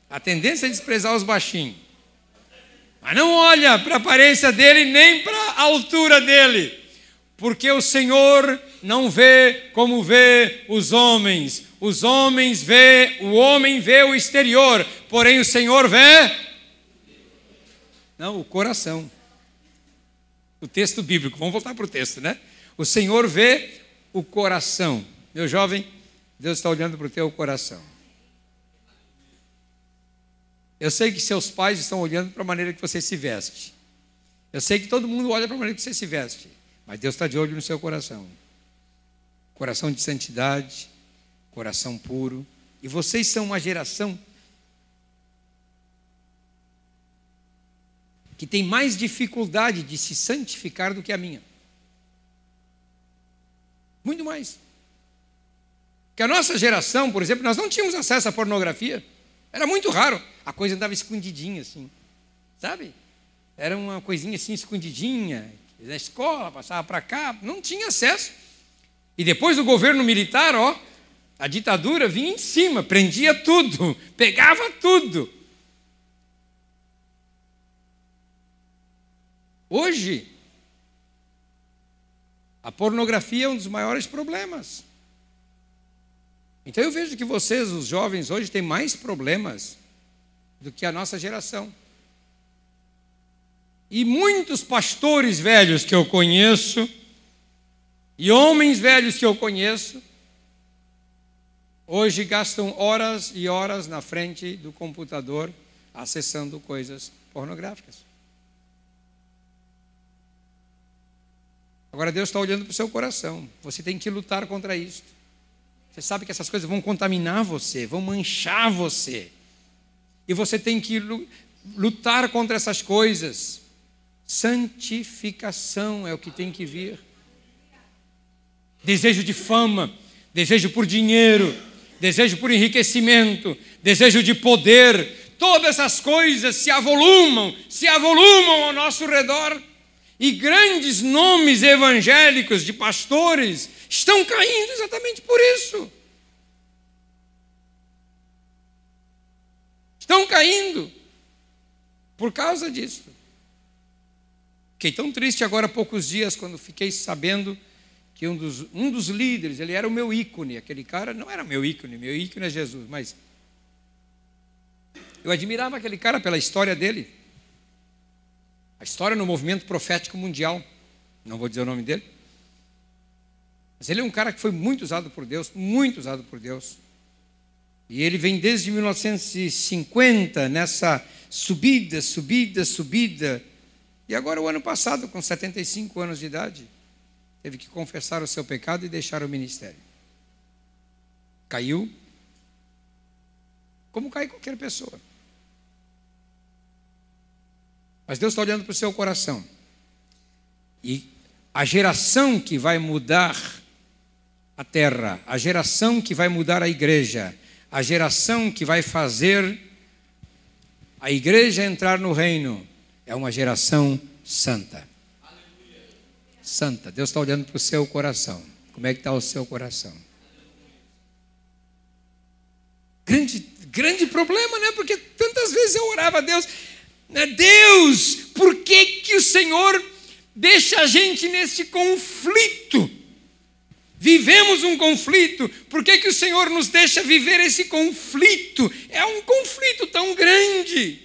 A tendência é desprezar os baixinhos. Mas não olha para a aparência dele, nem para a altura dele. Porque o Senhor não vê como vê os homens. O homem vê o exterior, porém o Senhor vê o coração. O texto bíblico, vamos voltar para o texto, né? O Senhor vê o coração. Meu jovem, Deus está olhando para o teu coração. Eu sei que seus pais estão olhando para a maneira que você se veste. Eu sei que todo mundo olha para a maneira que você se veste. Mas Deus está de olho no seu coração. Coração de santidade, coração puro. E vocês são uma geração que tem mais dificuldade de se santificar do que a minha. Muito mais. Porque a nossa geração, por exemplo, nós não tínhamos acesso à pornografia. Era muito raro. A coisa andava escondidinha assim, sabe? Era uma coisinha assim escondidinha. Da escola, passava para cá, não tinha acesso. E depois do governo militar, a ditadura vinha em cima, prendia tudo, pegava tudo. Hoje, a pornografia é um dos maiores problemas. Então eu vejo que vocês, os jovens, hoje têm mais problemas do que a nossa geração. E muitos pastores velhos que eu conheço, e homens velhos que eu conheço, hoje gastam horas e horas na frente do computador, acessando coisas pornográficas. Agora Deus está olhando para o seu coração. Você tem que lutar contra isso. Você sabe que essas coisas vão contaminar você, vão manchar você. E você tem que lutar contra essas coisas. Santificação é o que tem que vir. Desejo de fama, desejo por dinheiro, desejo por enriquecimento, desejo de poder, todas essas coisas se avolumam ao nosso redor. E grandes nomes evangélicos de pastores estão caindo exatamente por isso. Estão caindo por causa disso. Fiquei tão triste agora há poucos dias quando fiquei sabendo que um dos líderes, ele era o meu ícone. Aquele cara não era meu ícone é Jesus, mas eu admirava aquele cara pela história dele. A história no movimento profético mundial. Não vou dizer o nome dele. Mas ele é um cara que foi muito usado por Deus, muito usado por Deus. E ele vem desde 1950 nessa subida. E agora, o ano passado, com 75 anos de idade, teve que confessar o seu pecado e deixar o ministério. Caiu, como cai qualquer pessoa. Mas Deus está olhando para o seu coração. E a geração que vai mudar a terra, a geração que vai mudar a igreja, a geração que vai fazer a igreja entrar no reino, é uma geração santa. Santa. Deus está olhando para o seu coração. Como é que está o seu coração? Grande problema, né? Porque tantas vezes eu orava a Deus, né? Deus, por que o Senhor deixa a gente nesse conflito? Vivemos um conflito. Por que o Senhor nos deixa viver esse conflito? É um conflito tão grande.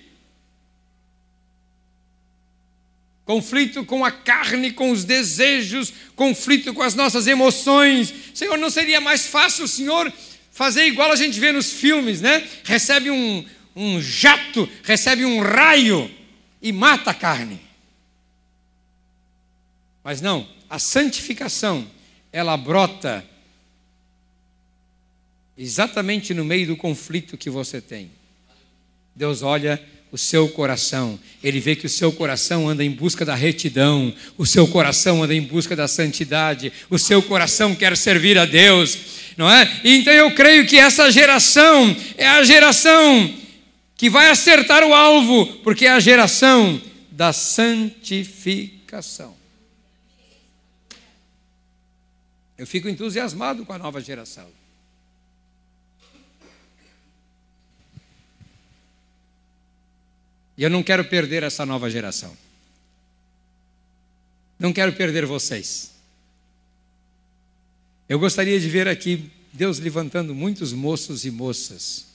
conflito com a carne, com os desejos, conflito com as nossas emoções. Senhor, não seria mais fácil o Senhor fazer igual a gente vê nos filmes, né? Recebe um jato, recebe um raio e mata a carne. Mas não, a santificação, ela brota exatamente no meio do conflito que você tem. Deus olha o seu coração, Ele vê que o seu coração anda em busca da retidão, o seu coração anda em busca da santidade, o seu coração quer servir a Deus, não é? Então eu creio que essa geração é a geração que vai acertar o alvo, porque é a geração da santificação. Eu fico entusiasmado com a nova geração. E eu não quero perder essa nova geração. Não quero perder vocês. Eu gostaria de ver aqui Deus levantando muitos moços e moças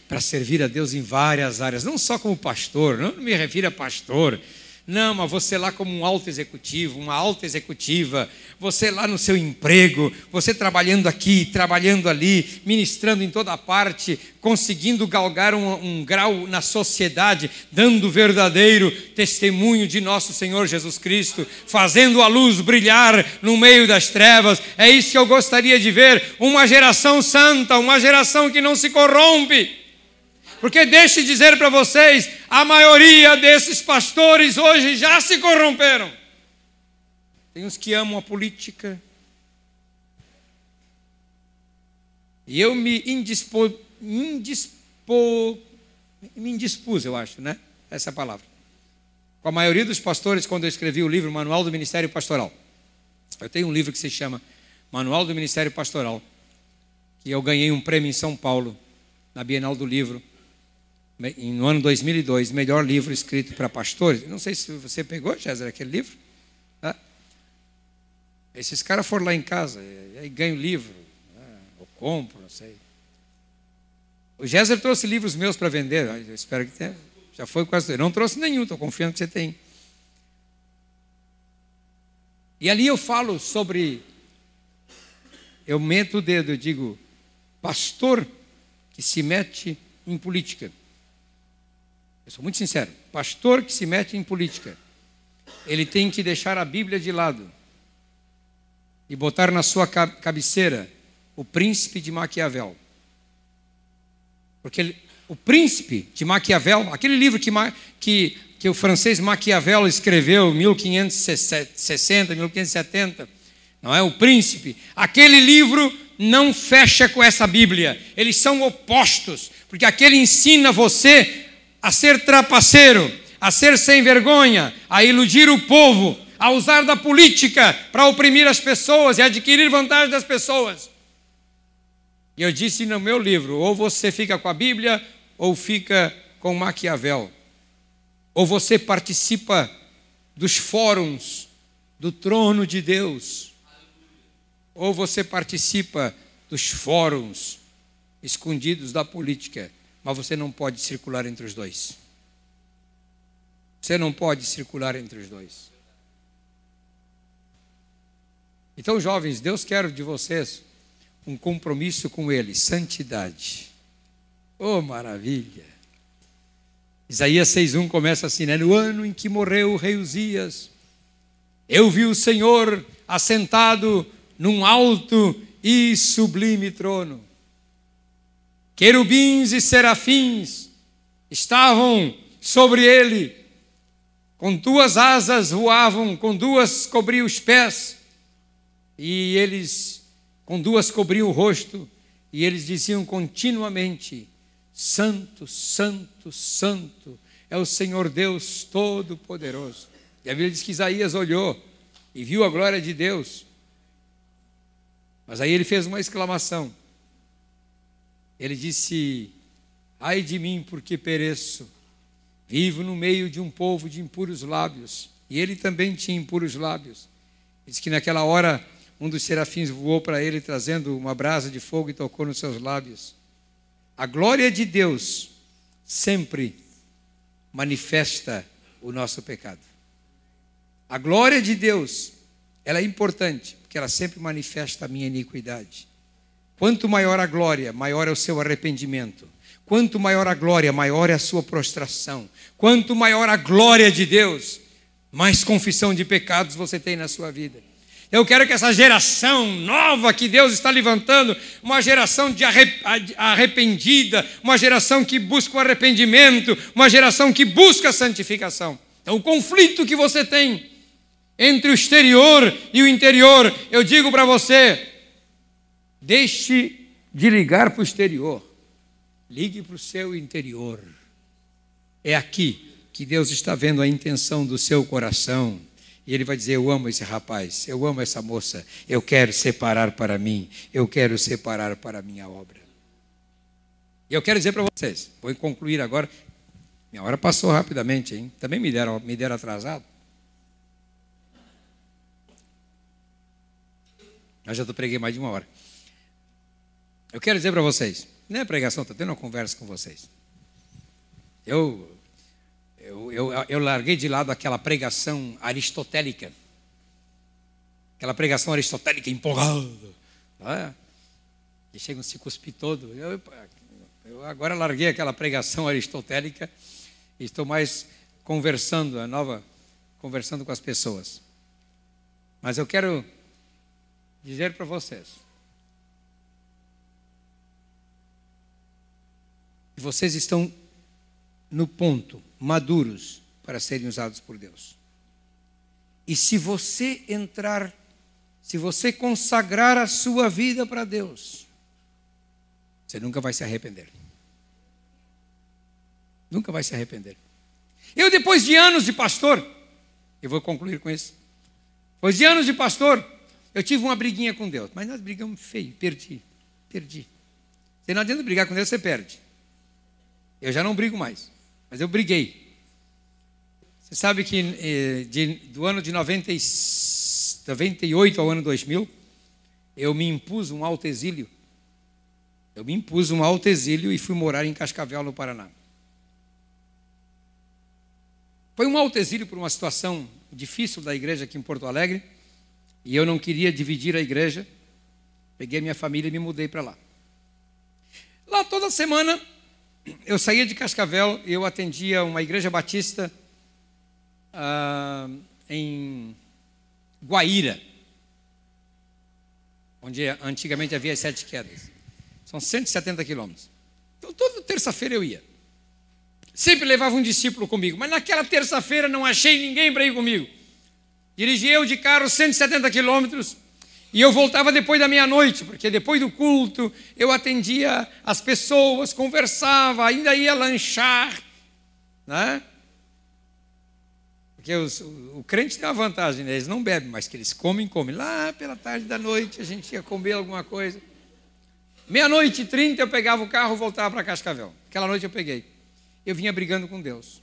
para servir a Deus em várias áreas, não só como pastor, não me refiro a pastor, não, mas você lá como um alto executivo, uma alta executiva, você lá no seu emprego, você trabalhando aqui, trabalhando ali, ministrando em toda parte, conseguindo galgar um grau na sociedade, dando verdadeiro testemunho de nosso Senhor Jesus Cristo, fazendo a luz brilhar no meio das trevas. É isso que eu gostaria de ver, uma geração santa, uma geração que não se corrompe. Porque deixe dizer para vocês, a maioria desses pastores hoje já se corromperam. Tem uns que amam a política. E eu me indispus, eu acho, né? Essa é a palavra. Com a maioria dos pastores, quando eu escrevi o livro Manual do Ministério Pastoral. Eu tenho um livro que se chama Manual do Ministério Pastoral, que eu ganhei um prêmio em São Paulo, na Bienal do Livro, no ano 2002, melhor livro escrito para pastores. Não sei se você pegou, César, aquele livro. Tá? Esses caras foram lá em casa, e aí ganham o livro, ou compro, não sei. O César trouxe livros meus para vender, eu espero que tenha. Já foi quase. Eu não trouxe nenhum, estou confiando que você tem. E ali eu falo sobre. Eu meto o dedo, eu digo, pastor que se mete em política. Eu sou muito sincero, pastor que se mete em política, ele tem que deixar a Bíblia de lado e botar na sua cabeceira o Príncipe de Maquiavel. Porque o Príncipe de Maquiavel, aquele livro que o francês Maquiavel escreveu em 1560, 1570, não é? O Príncipe, aquele livro não fecha com essa Bíblia, eles são opostos, porque aquele ensina você a ser trapaceiro, a ser sem vergonha, a iludir o povo, a usar da política para oprimir as pessoas e adquirir vantagem das pessoas. E eu disse no meu livro, ou você fica com a Bíblia, ou fica com Maquiavel. Ou você participa dos fóruns do trono de Deus, ou você participa dos fóruns escondidos da política. Mas você não pode circular entre os dois. Você não pode circular entre os dois. Então, jovens, Deus quer de vocês um compromisso com Ele, santidade. Oh, maravilha! Isaías 6:1 começa assim, né? No ano em que morreu o rei Uzias, eu vi o Senhor assentado num alto e sublime trono. Querubins e serafins estavam sobre ele, com 2 asas voavam, com 2 cobriam os pés, e eles com 2 cobriam o rosto, e eles diziam continuamente, Santo, Santo, Santo, é o Senhor Deus Todo-Poderoso. E a Bíblia diz que Isaías olhou e viu a glória de Deus, mas aí ele fez uma exclamação. Ele disse, ai de mim, porque pereço, vivo no meio de um povo de impuros lábios. E ele também tinha impuros lábios. Diz que naquela hora, um dos serafins voou para ele, trazendo uma brasa de fogo e tocou nos seus lábios. A glória de Deus sempre manifesta o nosso pecado. A glória de Deus, ela é importante, porque ela sempre manifesta a minha iniquidade. Quanto maior a glória, maior é o seu arrependimento. Quanto maior a glória, maior é a sua prostração. Quanto maior a glória de Deus, mais confissão de pecados você tem na sua vida. Eu quero que essa geração nova que Deus está levantando, uma geração de arrependida, uma geração que busca o arrependimento, uma geração que busca a santificação. Então, o conflito que você tem entre o exterior e o interior, eu digo para você, deixe de ligar para o exterior, ligue para o seu interior. É aqui que Deus está vendo a intenção do seu coração. E Ele vai dizer, eu amo esse rapaz, eu amo essa moça, eu quero separar para mim, eu quero separar para a minha obra. E eu quero dizer para vocês, vou concluir agora, minha hora passou rapidamente, hein? Também me deram atrasado. Eu já preguei mais de uma hora. Eu quero dizer para vocês, não é pregação, estou tendo uma conversa com vocês. Eu larguei de lado aquela pregação aristotélica. Aquela pregação aristotélica empolgada. E chega um se cuspir todo. Eu agora larguei aquela pregação aristotélica e estou mais conversando com as pessoas. Mas eu quero dizer para vocês que vocês estão no ponto, maduros para serem usados por Deus. E se você consagrar a sua vida para Deus, você nunca vai se arrepender. Nunca vai se arrepender. Eu, depois de anos de pastor, eu vou concluir com isso. Depois de anos de pastor, eu tive uma briguinha com Deus, mas nós brigamos feio, perdi. Se não adianta brigar com Deus, você perde. Eu já não brigo mais, mas eu briguei. Você sabe que do ano de 98 ao ano 2000, eu me impus um alto exílio. E fui morar em Cascavel, no Paraná. Foi um alto exílio por uma situação difícil da igreja aqui em Porto Alegre, e eu não queria dividir a igreja. Peguei minha família e me mudei para lá. Lá toda semana eu saía de Cascavel e eu atendia uma igreja batista em Guaíra, onde antigamente havia as 7 quedas. São 170 quilômetros. Então toda terça-feira eu ia. Sempre levava um discípulo comigo, mas naquela terça-feira não achei ninguém para ir comigo. Dirigi eu de carro 170 quilômetros e eu voltava depois da meia-noite, porque depois do culto eu atendia as pessoas, conversava, ainda ia lanchar, né? Porque o crente tem uma vantagem, né? Eles não bebem, mas que eles comem. Lá pela tarde da noite a gente ia comer alguma coisa. 00:30 eu pegava o carro e voltava para Cascavel. Aquela noite eu peguei. Eu vinha brigando com Deus.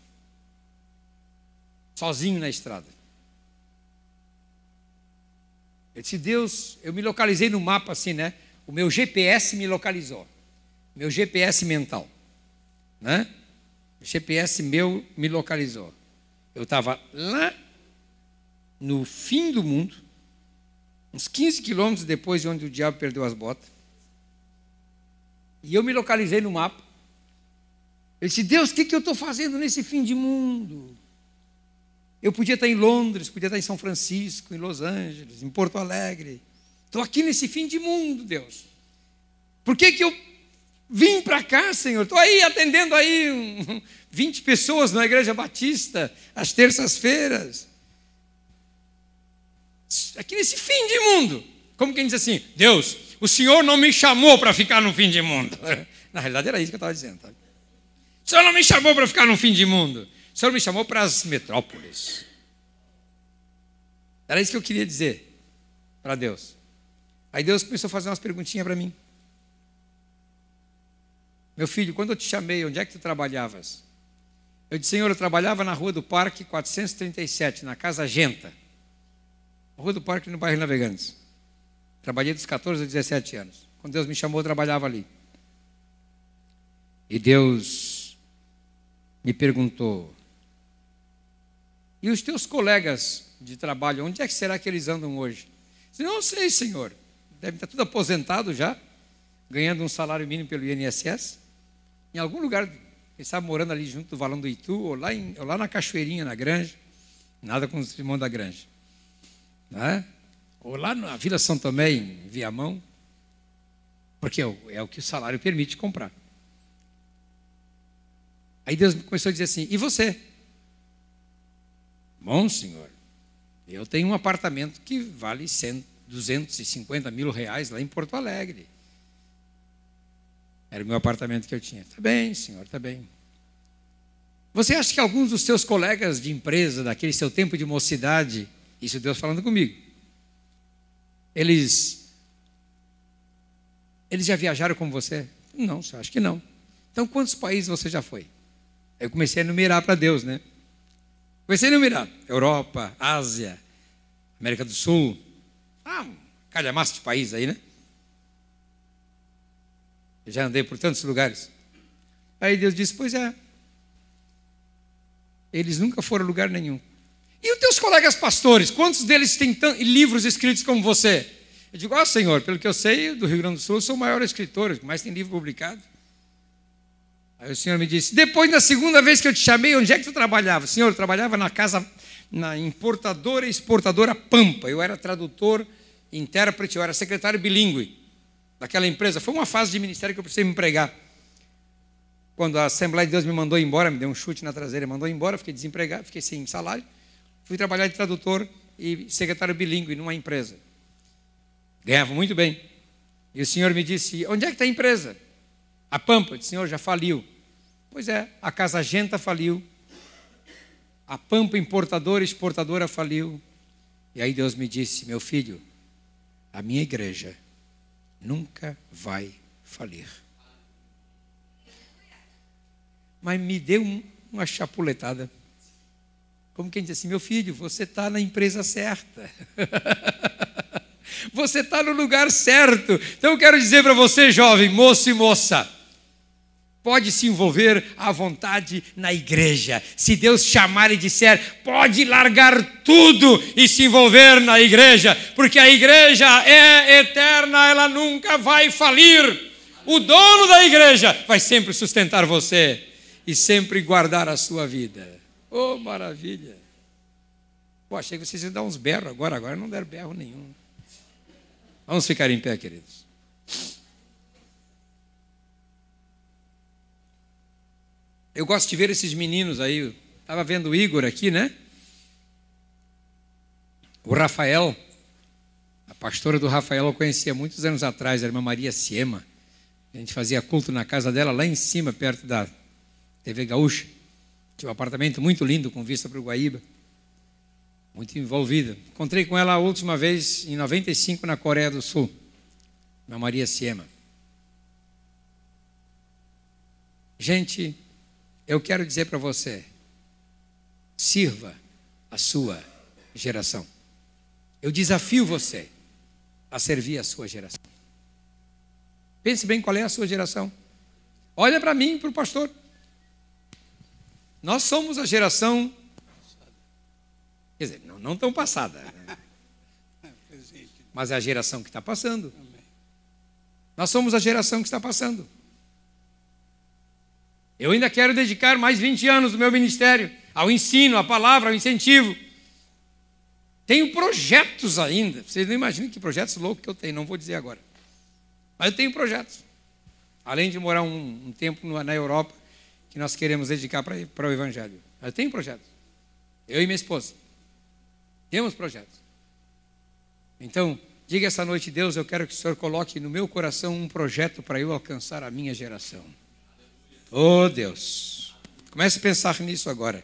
Sozinho na estrada. Eu disse, Deus, eu me localizei no mapa assim, né? O meu GPS me localizou. Meu GPS mental. Né? O GPS meu me localizou. Eu estava lá no fim do mundo, uns 15 quilômetros depois de onde o diabo perdeu as botas. E eu me localizei no mapa. Eu disse, Deus, o que eu estou fazendo nesse fim de mundo? Eu podia estar em Londres, podia estar em São Francisco, em Los Angeles, em Porto Alegre. Estou aqui nesse fim de mundo, Deus. Por que eu vim para cá, Senhor? Estou aí atendendo aí 20 pessoas na Igreja Batista, às terças-feiras. Aqui nesse fim de mundo. Como quem diz assim, Deus, o Senhor não me chamou para ficar no fim de mundo. Na realidade era isso que eu estava dizendo. Tá? O Senhor não me chamou para ficar no fim de mundo. O Senhor me chamou para as metrópoles. Era isso que eu queria dizer para Deus. Aí Deus começou a fazer umas perguntinhas para mim. Meu filho, quando eu te chamei, onde é que tu trabalhavas? Eu disse, Senhor, eu trabalhava na Rua do Parque 437, na Casa Genta. Rua do Parque, no bairro Navegantes. Trabalhei dos 14 aos 17 anos. Quando Deus me chamou, eu trabalhava ali. E Deus me perguntou, E os teus colegas de trabalho, onde é que será que eles andam hoje? Eu disse, não sei, senhor. Devem estar tudo aposentado já, ganhando um salário mínimo pelo INSS. Em algum lugar, quem sabe morando ali junto do Valão do Itu, ou lá na Cachoeirinha, na Granja. Nada com os irmãos da Granja. Né? Ou lá na Vila São Tomé, em Viamão. Porque é o que o salário permite comprar. Aí Deus começou a dizer assim, e você? Bom, senhor, eu tenho um apartamento que vale 250 mil reais lá em Porto Alegre. Era o meu apartamento que eu tinha. Tá bem, senhor, tá bem. Você acha que alguns dos seus colegas de empresa, daquele seu tempo de mocidade, isso Deus falando comigo, eles já viajaram com você? Não, senhor, acho que não. Então, quantos países você já foi? Eu comecei a enumerar para Deus, né? Comecei a enumerar. Europa, Ásia, América do Sul. Um calhamaço de país aí, né? Eu já andei por tantos lugares. Aí Deus disse, pois é. Eles nunca foram a lugar nenhum. E os teus colegas pastores, quantos deles têm livros escritos como você? Eu digo, Senhor, pelo que eu sei, do Rio Grande do Sul, eu sou o maior escritor, que mais tem livro publicado. Aí o Senhor me disse, depois da segunda vez que eu te chamei, onde é que tu trabalhava? Senhor, eu trabalhava na importadora e exportadora Pampa. Eu era tradutor, intérprete, eu era secretário bilíngue daquela empresa. Foi uma fase de ministério que eu precisei me empregar. Quando a Assembleia de Deus me mandou embora, me deu um chute na traseira, me mandou embora, fiquei desempregado, fiquei sem salário. Fui trabalhar de tradutor e secretário bilíngue numa empresa. Ganhava muito bem. E o Senhor me disse, onde é que está a empresa? A Pampa. Eu disse, Senhor, já faliu. Pois é, a Casa Genta faliu. A Pampa importadora e exportadora faliu. E aí Deus me disse, meu filho, a minha igreja nunca vai falir. Mas me deu uma chapuletada. Como quem diz assim, meu filho, você está na empresa certa. Você está no lugar certo. Então eu quero dizer para você, jovem, moço e moça, pode se envolver à vontade na igreja. Se Deus chamar e disser, pode largar tudo e se envolver na igreja, porque a igreja é eterna, ela nunca vai falir. O dono da igreja vai sempre sustentar você e sempre guardar a sua vida. Oh, maravilha! Pô, achei que vocês iam dar uns berros agora não deram berro nenhum. Vamos ficar em pé, queridos. Eu gosto de ver esses meninos aí. Estava vendo o Igor aqui, né? O Rafael. A pastora do Rafael eu conhecia muitos anos atrás, a irmã Maria Siema. A gente fazia culto na casa dela, lá em cima, perto da TV Gaúcha. Tinha um apartamento muito lindo, com vista para o Guaíba. Muito envolvida. Encontrei com ela a última vez, em 95, na Coreia do Sul. Na Maria Siema. Gente, eu quero dizer para você, sirva a sua geração. Eu desafio você a servir a sua geração. Pense bem qual é a sua geração. Olha para mim e para o pastor. Nós somos a geração, quer dizer, não tão passada, mas é a geração que está passando. Nós somos a geração que está passando. Eu ainda quero dedicar mais 20 anos do meu ministério ao ensino, à palavra, ao incentivo. Tenho projetos ainda. Vocês não imaginam que projetos loucos que eu tenho, não vou dizer agora. Mas eu tenho projetos. Além de morar um tempo na Europa, que nós queremos dedicar para o Evangelho. Eu tenho projetos. Eu e minha esposa. Temos projetos. Então, diga essa noite, Deus, eu quero que o Senhor coloque no meu coração um projeto para eu alcançar a minha geração. Oh, Deus. Comece a pensar nisso agora.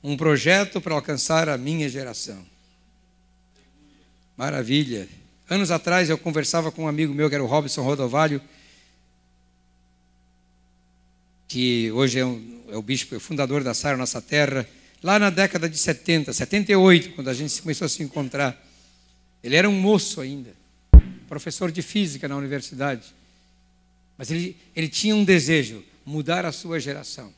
Um projeto para alcançar a minha geração. Maravilha. Anos atrás eu conversava com um amigo meu, que era o Robson Rodovalho, que hoje é o bispo, é o fundador da Sara Nossa Terra, lá na década de 70, 78, quando a gente começou a se encontrar. Ele era um moço ainda, professor de física na universidade, mas ele tinha um desejo, mudar a sua geração.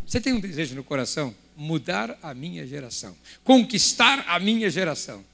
Você tem um desejo no coração mudar a minha geração, conquistar a minha geração.